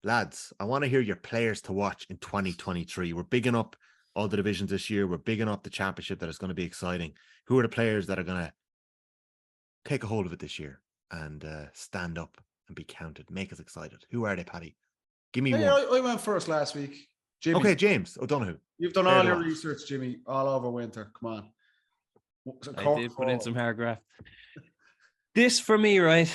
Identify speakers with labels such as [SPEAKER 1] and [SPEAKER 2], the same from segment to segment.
[SPEAKER 1] lads, I want to hear your players to watch in 2023. We're bigging up all the divisions this year. We're bigging up the championship that is going to be exciting. Who are the players that are going to take a hold of it this year and stand up and be counted? Make us excited. Who are they, Paddy? Give me one.
[SPEAKER 2] I went first last week. Jimmy.
[SPEAKER 1] Okay, James O'Donoghue.
[SPEAKER 2] You've done all your research, Jimmy, all over winter. Come on.
[SPEAKER 3] I did put in some paragraph. This for me, right?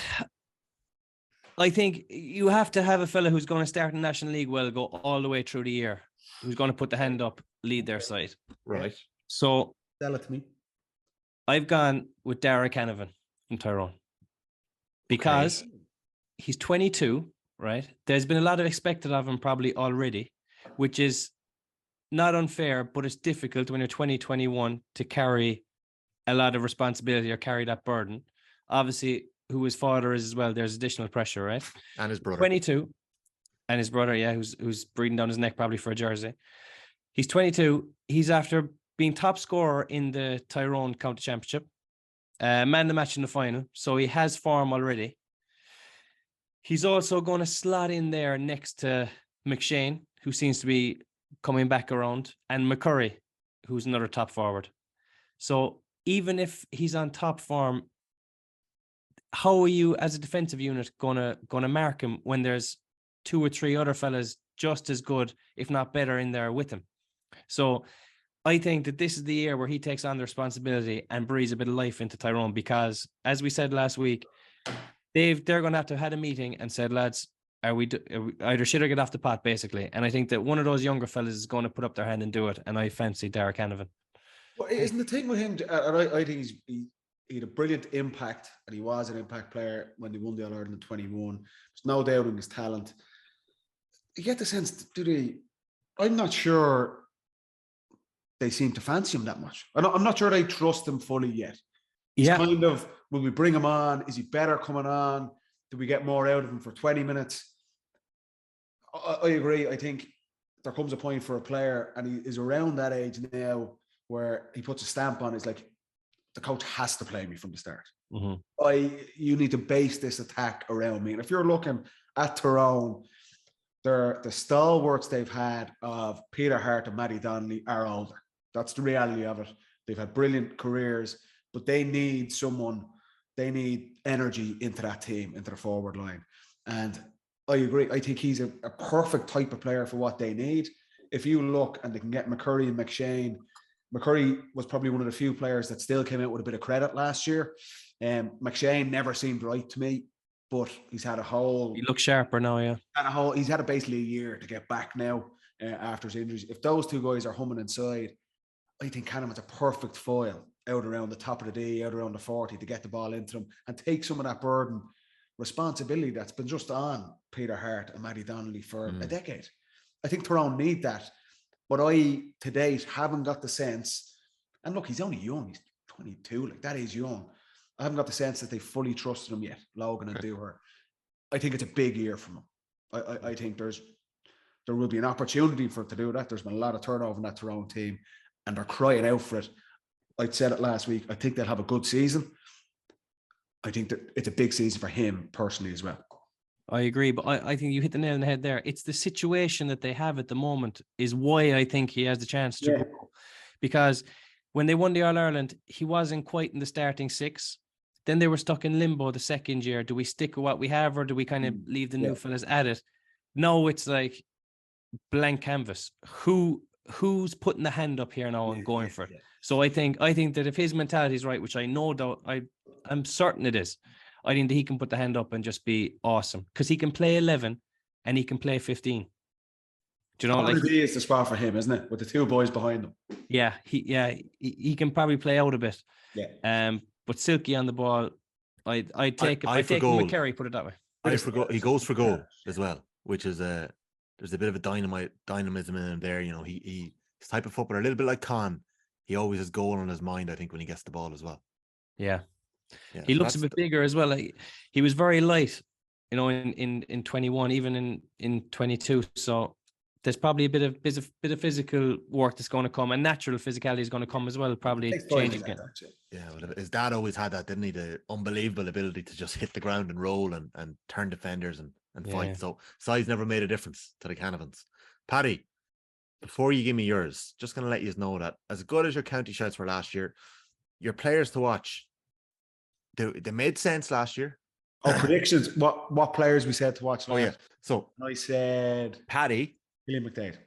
[SPEAKER 3] I think you have to have a fella who's going to start in National League well, go all the way through the year, who's going to put the hand up, lead their side.
[SPEAKER 1] Right.
[SPEAKER 3] So
[SPEAKER 2] tell it to me.
[SPEAKER 3] I've gone with Dara Canovan from Tyrone because he's 22, right? There's been a lot of expected of him probably already, which is not unfair, but it's difficult when you're 2021 to carry a lot of responsibility or carry that burden. Obviously, who his father is as well, there's additional pressure, right?
[SPEAKER 1] And his brother.
[SPEAKER 3] 22. And his brother, yeah, who's breathing down his neck probably for a jersey. He's 22. He's after being top scorer in the Tyrone County Championship. Man of the match in the final. So he has form already. He's also going to slot in there next to McShane, who seems to be coming back around, and McCurry, who's another top forward. So even if he's on top form, how are you as a defensive unit gonna mark him when there's 2 or 3 other fellas just as good, if not better, in there with him? So I think that this is the year where he takes on the responsibility and breathes a bit of life into Tyrone, because as we said last week, they're going to have had a meeting and said, lads, are we either shit or get off the pot, basically. And I think that one of those younger fellas is going to put up their hand and do it. And I fancy Dara Canovan.
[SPEAKER 2] Well, isn't the thing with him, I think he had a brilliant impact, and he was an impact player when they won the All-Ireland in 21. There's no doubting his talent. You get the sense, I'm not sure they seem to fancy him that much. I'm not sure they trust him fully yet. It's kind of, will we bring him on? Is he better coming on? Do we get more out of him for 20 minutes? I agree. I think there comes a point for a player, and he is around that age now where he puts a stamp on. It's like, the coach has to play me from the start.
[SPEAKER 3] Mm-hmm.
[SPEAKER 2] You need to base this attack around me. And if you're looking at Tyrone, the stalwarts they've had of Peter Hart and Matty Donnelly are older. That's the reality of it. They've had brilliant careers, but they need energy into that team, into the forward line. And I agree. I think he's a perfect type of player for what they need. If you look, and they can get McCurry and McShane. McCurry was probably one of the few players that still came out with a bit of credit last year. McShane never seemed right to me, but he's had
[SPEAKER 3] He looks sharper now, yeah.
[SPEAKER 2] He's had basically a year to get back now after his injuries. If those two guys are humming inside, I think Canon's a perfect foil out around the top of the D, out around the 40 to get the ball into them and take some of that burden, responsibility that's been just on Peter Hart and Matty Donnelly for a decade. I think Tyrone need that. But I, to date, haven't got the sense, and look, he's only young, he's 22, like that is young. I haven't got the sense that they fully trusted him yet, Logan and Dewar. I think it's a big year for him. I think there will be an opportunity for it to do that. There's been a lot of turnover in that Tyrone team, and they're crying out for it. I said it last week, I think they'll have a good season. I think that it's a big season for him personally as well.
[SPEAKER 3] I agree, but I think you hit the nail on the head there. It's the situation that they have at the moment is why I think he has the chance to grow. Because when they won the All-Ireland, he wasn't quite in the starting 6. Then they were stuck in limbo the second year. Do we stick with what we have, or do we kind of leave the new fellas at it? No, it's like blank canvas. Who's putting the hand up here now and going for it? So I think that if his mentality is right, which I know that I'm certain it is, I think that he can put the hand up and just be awesome, because he can play 11 and he can play 15. Do you know? Like,
[SPEAKER 2] he is the spot for him, isn't it? With the 2 boys behind him.
[SPEAKER 3] Yeah, he can probably play out a bit.
[SPEAKER 2] Yeah.
[SPEAKER 3] But Silky on the ball, I'd take it. I take McCarry, put it that way.
[SPEAKER 1] He goes for goal as well, which is there's a bit of a dynamism in him there. You know, he's type of footballer, a little bit like Con. He always has goal on his mind, I think, when he gets the ball as well.
[SPEAKER 3] Yeah, he looks a bit bigger as well. Like, he was very light, you know, in 21, even in 22. So there's probably a bit of physical work that's going to come, and natural physicality is going to come as well. Probably changing again.
[SPEAKER 1] Yeah, well, his dad always had that, didn't he? The unbelievable ability to just hit the ground and roll and turn defenders and and
[SPEAKER 3] Yeah.
[SPEAKER 1] fight. So size never made a difference to the Canovans. Paddy, before you give me yours, just going to let you know that as good as your county shouts were last year, your players to watch, they made sense last year.
[SPEAKER 2] Oh, predictions. What players we said to watch last?
[SPEAKER 1] Oh yeah. So
[SPEAKER 2] I said
[SPEAKER 1] Paddy,
[SPEAKER 2] Killian McDade.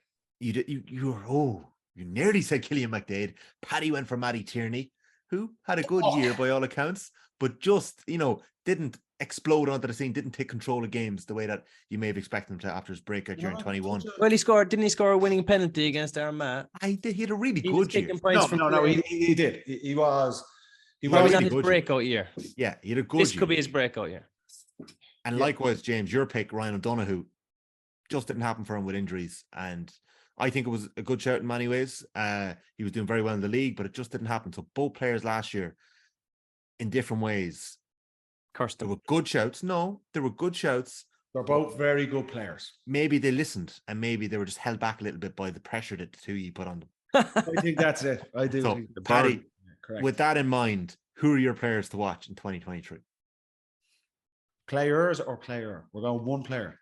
[SPEAKER 1] You nearly said Killian McDade. Paddy went for Matty Tierney, who had a good year by all accounts, but just didn't explode onto the scene, didn't take control of games the way that you may have expected him to after his breakout year in 21.
[SPEAKER 3] Well, didn't he score a winning penalty against Armagh?
[SPEAKER 1] He had a really
[SPEAKER 3] He was
[SPEAKER 1] good year.
[SPEAKER 3] taking points from
[SPEAKER 2] No, he did. He was. He
[SPEAKER 3] probably
[SPEAKER 2] was
[SPEAKER 3] not
[SPEAKER 1] really
[SPEAKER 3] his
[SPEAKER 1] good
[SPEAKER 3] breakout year.
[SPEAKER 1] Yeah, he had a good
[SPEAKER 3] This
[SPEAKER 1] year.
[SPEAKER 3] could be his breakout year.
[SPEAKER 1] And likewise, James, your pick, Ryan O'Donoghue, just didn't happen for him with injuries. And I think it was a good shout in many ways. He was doing very well in the league, but it just didn't happen. So both players last year, in different ways,
[SPEAKER 3] Cursed
[SPEAKER 1] there
[SPEAKER 3] him.
[SPEAKER 1] were good shouts. No, there were good shouts.
[SPEAKER 2] They're both very good players.
[SPEAKER 1] Maybe they listened, and maybe they were just held back a little bit by the pressure that the two of you put on them.
[SPEAKER 2] I think that's it. I do.
[SPEAKER 1] So,
[SPEAKER 2] think the
[SPEAKER 1] Paddy,
[SPEAKER 2] burn- correct.
[SPEAKER 1] with that in mind, who are your players to watch in 2023?
[SPEAKER 2] Players or player? We're going one player.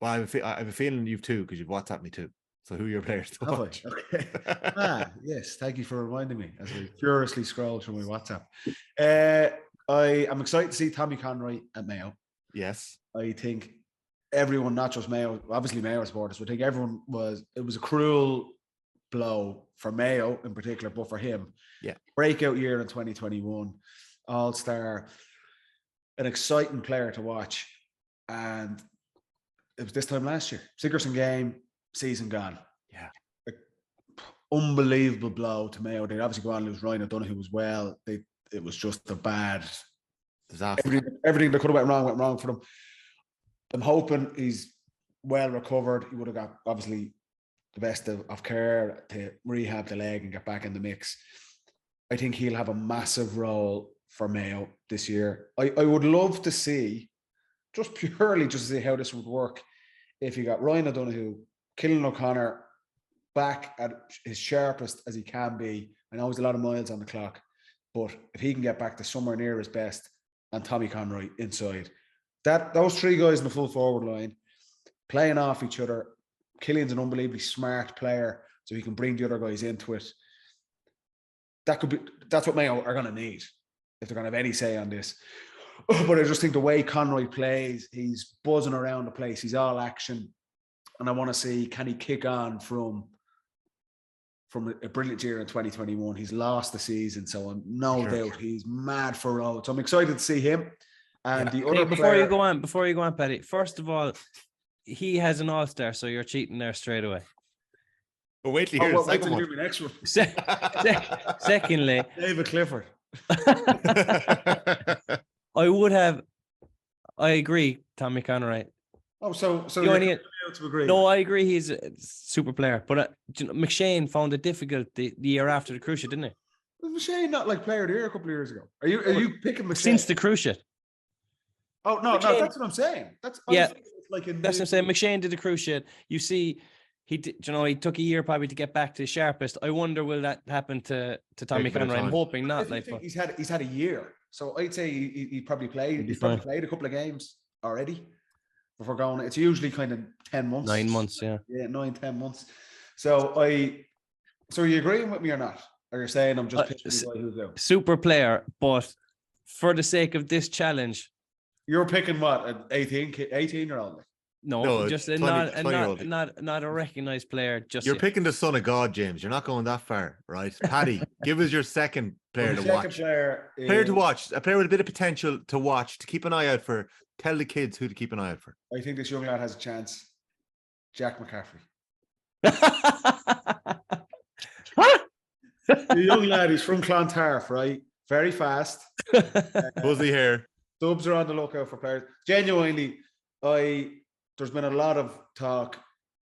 [SPEAKER 1] Well, I have a feeling you've two because you've WhatsApped me too. So who are your players to
[SPEAKER 2] Have I?
[SPEAKER 1] watch?
[SPEAKER 2] Okay. Yes. Thank you for reminding me as I furiously scroll through my WhatsApp. I am excited to see Tommy Conroy at Mayo.
[SPEAKER 1] Yes.
[SPEAKER 2] I think everyone, not just Mayo, obviously Mayo supporters, but I think everyone it was a cruel blow for Mayo in particular, but for him.
[SPEAKER 1] Yeah.
[SPEAKER 2] Breakout year in 2021, all-star, an exciting player to watch. And it was this time last year. Sigerson game, season gone.
[SPEAKER 1] Yeah.
[SPEAKER 2] Unbelievable blow to Mayo. They obviously go on and lose Ryan O'Donoghue as well. It was just a bad
[SPEAKER 1] disaster.
[SPEAKER 2] Everything that could have went wrong for them. I'm hoping he's well recovered. He would have got obviously the best of care to rehab the leg and get back in the mix. I think he'll have a massive role for Mayo this year. I would love to see, just purely just to see how this would work, if you got Ryan O'Donoghue, Killian O'Connor back at his sharpest as he can be. I know he's a lot of miles on the clock, but if he can get back to somewhere near his best, and Tommy Conroy inside, those three guys in the full forward line playing off each other. Killian's an unbelievably smart player, so he can bring the other guys into it. That's what Mayo are going to need if they're going to have any say on this. But I just think the way Conroy plays, he's buzzing around the place. He's all action. And I want to see, can he kick on from a brilliant year in 2021? He's lost the season, so I'm no doubt he's mad for road. So I'm excited to see him. And the other
[SPEAKER 3] before you go on, Paddy, first of all, he has an all-star, so you're cheating there straight away.
[SPEAKER 1] But wait till you hear the second one.
[SPEAKER 2] The next one.
[SPEAKER 3] Secondly,
[SPEAKER 2] David Clifford.
[SPEAKER 3] I agree, Tommy Conroy.
[SPEAKER 2] Oh, so
[SPEAKER 3] You only-
[SPEAKER 2] you're to agree.
[SPEAKER 3] No, I agree. He's a super player, but McShane found it difficult the year after the Cruciate, didn't he?
[SPEAKER 2] Was McShane not like player of the year a couple of years ago? Are you picking McShane?
[SPEAKER 3] Since the Cruciate.
[SPEAKER 2] Oh no,
[SPEAKER 3] McShane,
[SPEAKER 2] that's what I'm saying. That's
[SPEAKER 3] yeah.
[SPEAKER 2] Like
[SPEAKER 3] That's what I'm saying. McShane did the Cruciate. You see, he took a year probably to get back to his sharpest. I wonder will that happen to Tommy Conroy? I'm hoping not.
[SPEAKER 2] I think he's had a year, so I'd say he probably played. He's probably played a couple of games already before going. It's usually kind of 10 months.
[SPEAKER 3] 9 months, yeah.
[SPEAKER 2] Yeah, 9-10 months. So are you agreeing with me or not? Or you're saying I'm just picking the guy who's out?
[SPEAKER 3] Super player, but for the sake of this challenge,
[SPEAKER 2] you're picking what, an 18-year-old?
[SPEAKER 1] No,
[SPEAKER 3] just
[SPEAKER 1] 20-year-old.
[SPEAKER 3] not a recognized player. Just
[SPEAKER 1] you're picking the son of God, James. You're not going that far, right? Paddy, give us your second player to watch. Player to watch. A player with a bit of potential to watch, to keep an eye out for. Tell the kids who to keep an eye out for.
[SPEAKER 2] I think this young lad has a chance. Jack McCaffrey. The young lad, he's from Clontarf, right? Very fast.
[SPEAKER 1] Fuzzy hair.
[SPEAKER 2] Dubs are on the lookout for players. Genuinely, there's been a lot of talk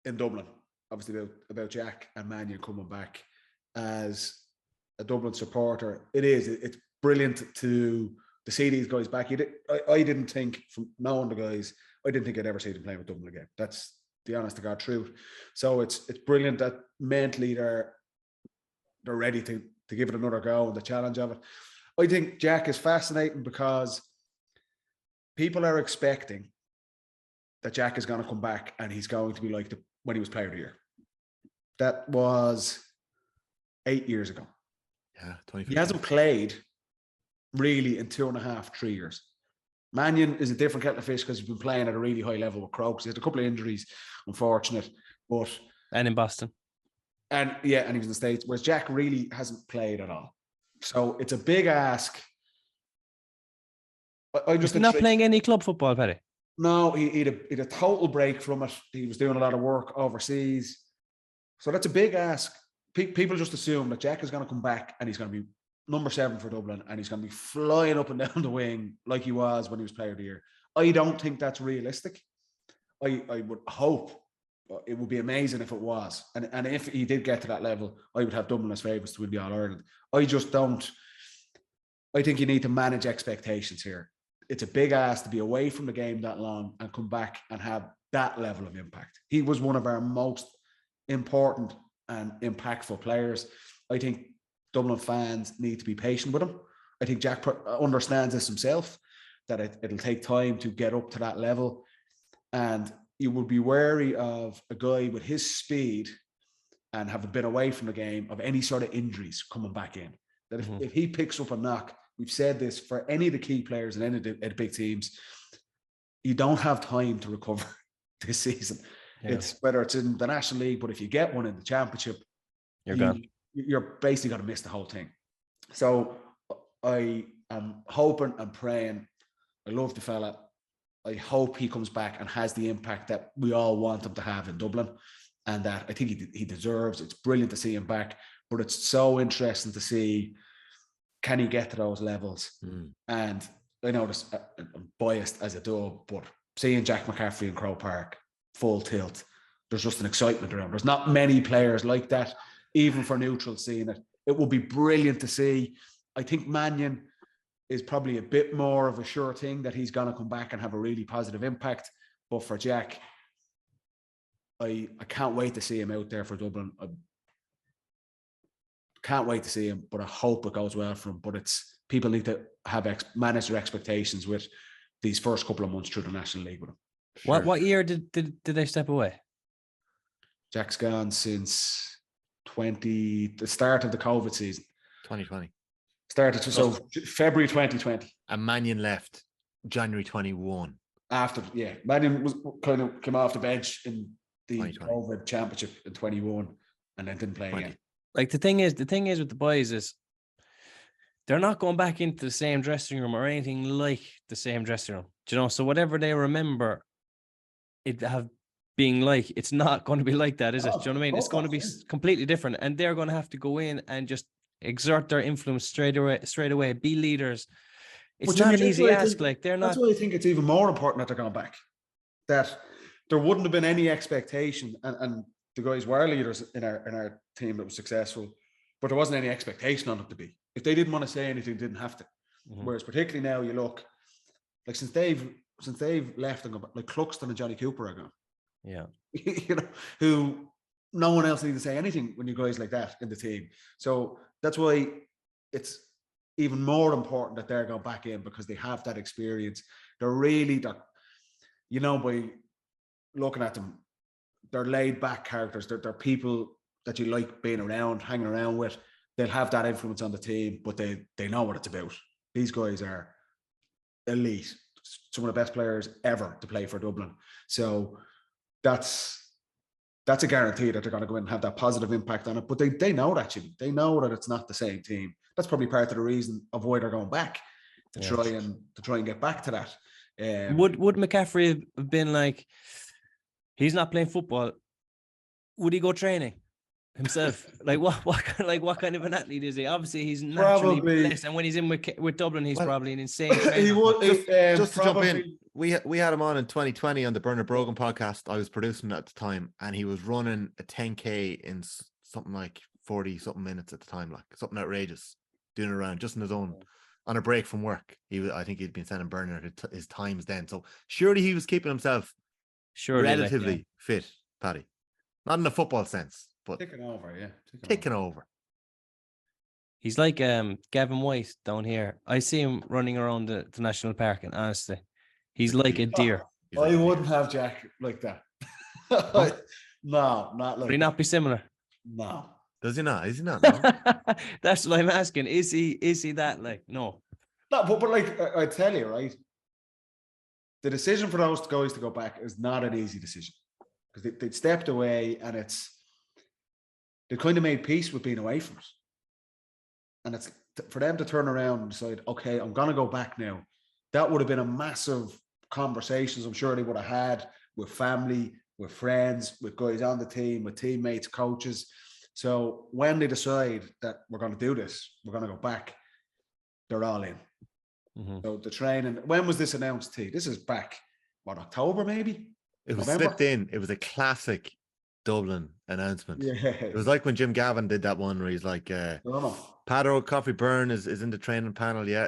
[SPEAKER 2] in Dublin, obviously, about Jack and Mannion coming back. As a Dublin supporter, it's brilliant to see these guys back. I didn't think, from knowing the guys, I didn't think I'd ever see them playing with Dublin again. That's the honest to God truth. So it's brilliant that mentally they're ready to give it another go and the challenge of it. I think Jack is fascinating because people are expecting that Jack is going to come back and he's going to be like when he was player of the year. That was 8 years ago.
[SPEAKER 1] Yeah,
[SPEAKER 2] he hasn't played really in 2.5, 3 years. Mannion is a different kettle of fish because he's been playing at a really high level with Crokes. He had a couple of injuries, unfortunate,
[SPEAKER 3] and in Boston.
[SPEAKER 2] And he was in the States, whereas Jack really hasn't played at all. So it's a big ask.
[SPEAKER 3] He's not playing any club football, Paddy.
[SPEAKER 2] No, he had a total break from it. He was doing a lot of work overseas. So that's a big ask. People just assume that Jack is going to come back and he's going to be number 7 for Dublin and he's going to be flying up and down the wing like he was when he was player of the year. I don't think that's realistic. I would hope. It would be amazing if it was. And if he did get to that level, I would have Dublin as favourites to win the All-Ireland. I just don't. I think you need to manage expectations here. It's a big ask to be away from the game that long and come back and have that level of impact. He was one of our most important and impactful players. I think Dublin fans need to be patient with him. I think Jack understands this himself, that it'll take time to get up to that level. And you would be wary of a guy with his speed and having been away from the game of any sort of injuries coming back in. That if he picks up a knock, we've said this for any of the key players in any of the big teams, you don't have time to recover this season. Yeah. It's whether it's in the National League, but if you get one in the Championship,
[SPEAKER 3] you're gone.
[SPEAKER 2] You're basically going to miss the whole thing. So I am hoping and praying. I love the fella. I hope he comes back and has the impact that we all want him to have in Dublin, and that I think he deserves. It's brilliant to see him back, but it's so interesting to see, can he get to those levels? And I know this, I'm biased as a Dub, but seeing Jack McCaffrey in Croke Park, full tilt, there's just an excitement around. There's not many players like that, even for neutrals seeing it. It will be brilliant to see. I think Mannion is probably a bit more of a sure thing that he's going to come back and have a really positive impact. But for Jack, I can't wait to see him out there for Dublin. I can't wait to see him, but I hope it goes well for him. But people need to manage their expectations with these first couple of months through the National League with him.
[SPEAKER 3] Sure. What year did they step away?
[SPEAKER 2] Jack's gone since the start of the COVID season.
[SPEAKER 1] 2020.
[SPEAKER 2] Started so February 2020.
[SPEAKER 1] And Mannion left January 21.
[SPEAKER 2] After, Mannion was kind of came off the bench in the COVID Championship in 21 and then didn't play again.
[SPEAKER 3] Like the thing is with the boys is they're not going back into the same dressing room or anything like the same dressing room. Do you know? So whatever they remember it being like, it's not going to be like that, is it? Do you know what I mean? It's going to be completely different, and they're going to have to go in and just exert their influence straight away, be leaders. It's not an easy ask.
[SPEAKER 2] That's why I think it's even more important that they're going back. That there wouldn't have been any expectation, and the guys were leaders in our team that was successful, but there wasn't any expectation on it to be. If they didn't want to say anything, they didn't have to. Whereas particularly now, you look like since they've left and gone, like Cluxton and Johnny Cooper are gone.
[SPEAKER 3] Yeah,
[SPEAKER 2] you know, who no one else needs to say anything when you guys like that in the team. So that's why it's even more important that they're going back in, because they have that experience. They're by looking at them, they're laid back characters. They're people that you like being around, hanging around with. They'll have that influence on the team, but they know what it's about. These guys are elite, some of the best players ever to play for Dublin. So that's a guarantee that they're going to go in and have that positive impact on it. But they know that, they know that it's not the same team. That's probably part of the reason of why they're going back to try and get back to that.
[SPEAKER 3] Would McCaffrey have been like, he's not playing football, would he go training himself? what kind of an athlete is he? Obviously, he's naturally blessed, and when he's in with Dublin, he's probably an insane trainer.
[SPEAKER 2] He would.
[SPEAKER 1] Just to jump in, we had him on in 2020 on the Bernard Brogan podcast. I was producing at the time, and he was running a 10K in something like 40 something minutes at the time, like something outrageous, doing it around just on his own on a break from work. I think he'd been sending Bernard his times then. So surely he was keeping himself relatively fit, Paddy. Not in the football sense, but
[SPEAKER 2] taking over,
[SPEAKER 1] taking over.
[SPEAKER 3] He's like Gavin White down here. I see him running around the national park, and honestly, he's like a deer.
[SPEAKER 1] He's
[SPEAKER 2] I
[SPEAKER 1] like,
[SPEAKER 2] wouldn't have Jack like that. No, not like
[SPEAKER 3] Would he not be similar?
[SPEAKER 2] No.
[SPEAKER 1] Does he not? Is he not? No.
[SPEAKER 3] That's what I'm asking. Is he that like? No.
[SPEAKER 2] No, but like I tell you, right? The decision for those guys to go back is not an easy decision because they'd stepped away and they kind of made peace with being away from us. And it's for them to turn around and decide, okay, I'm going to go back now. That would have been a massive conversations I'm sure they would have had with family, with friends, with guys on the team, with teammates, coaches. So when they decide that we're going to do this, we're going to go back, they're all in.
[SPEAKER 3] Mm-hmm.
[SPEAKER 2] So the training, when was this announced to you? This is back, October maybe?
[SPEAKER 1] It was
[SPEAKER 2] November?
[SPEAKER 1] slipped in. It was a classic Dublin announcement.
[SPEAKER 2] Yeah.
[SPEAKER 1] It was like when Jim Gavin did that one where he's like, Paddy Coffee Byrne is in the training panel. Yeah.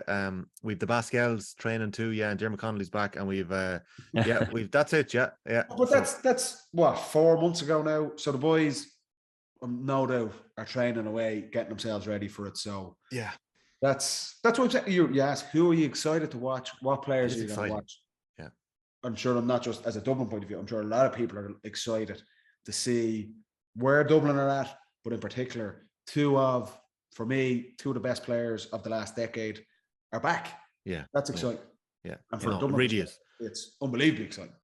[SPEAKER 1] We've the Basquels training too. Yeah. And Jeremy Connolly's back. And we've that's it. Yeah. Yeah.
[SPEAKER 2] But that's what, 4 months ago now. So the boys, no doubt, are training away, getting themselves ready for it. So
[SPEAKER 1] yeah,
[SPEAKER 2] that's what I'm saying. You ask, who are you excited to watch? What players are you going to watch?
[SPEAKER 1] Yeah.
[SPEAKER 2] I'm sure I'm not just as a Dublin point of view. I'm sure a lot of people are excited to see where Dublin are at, but in particular, two of the best players of the last decade are back.
[SPEAKER 1] Yeah.
[SPEAKER 2] That's exciting.
[SPEAKER 1] Yeah.
[SPEAKER 2] And for Dublin,
[SPEAKER 1] it really is.
[SPEAKER 2] It's unbelievably exciting.